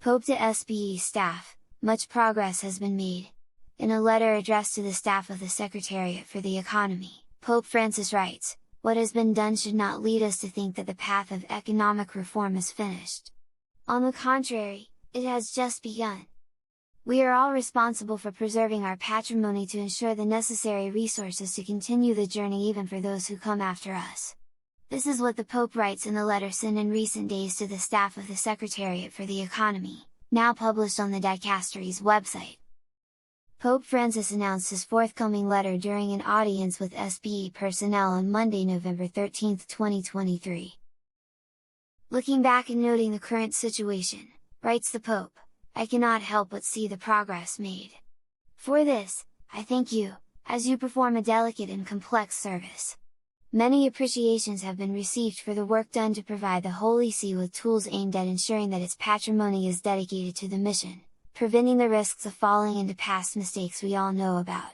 Pope to SPE staff, much progress has been made. In a letter addressed to the staff of the Secretariat for the Economy, Pope Francis writes, "What has been done should not lead us to think that the path of economic reform is finished. On the contrary, it has just begun. We are all responsible for preserving our patrimony to ensure the necessary resources to continue the journey even for those who come after us." This is what the Pope writes in the letter sent in recent days to the staff of the Secretariat for the Economy, now published on the Dicastery's website. Pope Francis announced his forthcoming letter during an audience with SPE personnel on Monday, November 13, 2023. Looking back and noting the current situation, writes the Pope, "I cannot help but see the progress made. For this, I thank you, as you perform a delicate and complex service. Many appreciations have been received for the work done to provide the Holy See with tools aimed at ensuring that its patrimony is dedicated to the mission, preventing the risks of falling into past mistakes we all know about."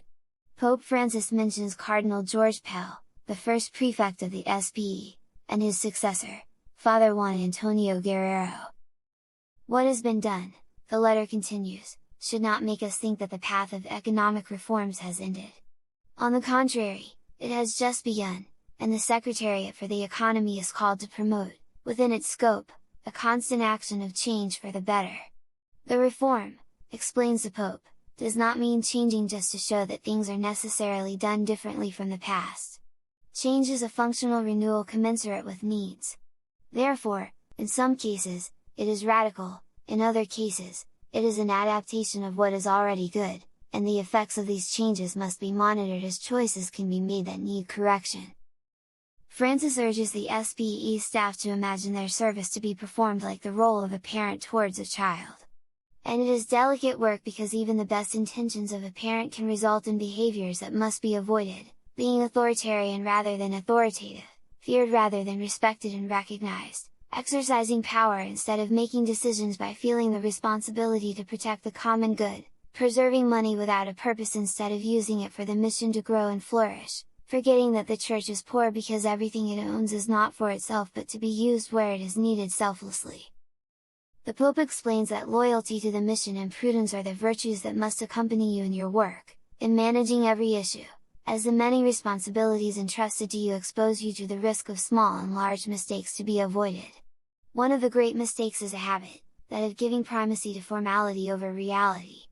Pope Francis mentions Cardinal George Pell, the first prefect of the SPE, and his successor, Father Juan Antonio Guerrero. "What has been done," the letter continues, "should not make us think that the path of economic reforms has ended. On the contrary, it has just begun, and the Secretariat for the Economy is called to promote, within its scope, a constant action of change for the better. The reform," explains the Pope, "does not mean changing just to show that things are necessarily done differently from the past. Change is a functional renewal commensurate with needs. Therefore, in some cases, it is radical, in other cases, it is an adaptation of what is already good, and the effects of these changes must be monitored as choices can be made that need correction." Francis urges the SPE staff to imagine their service to be performed like the role of a parent towards a child. And it is delicate work because even the best intentions of a parent can result in behaviors that must be avoided, being authoritarian rather than authoritative, feared rather than respected and recognized, exercising power instead of making decisions by feeling the responsibility to protect the common good, preserving money without a purpose instead of using it for the mission to grow and flourish, forgetting that the Church is poor because everything it owns is not for itself but to be used where it is needed selflessly. The Pope explains that loyalty to the mission and prudence are the virtues that must accompany you in your work, in managing every issue, as the many responsibilities entrusted to you expose you to the risk of small and large mistakes to be avoided. One of the great mistakes is a habit, that of giving primacy to formality over reality,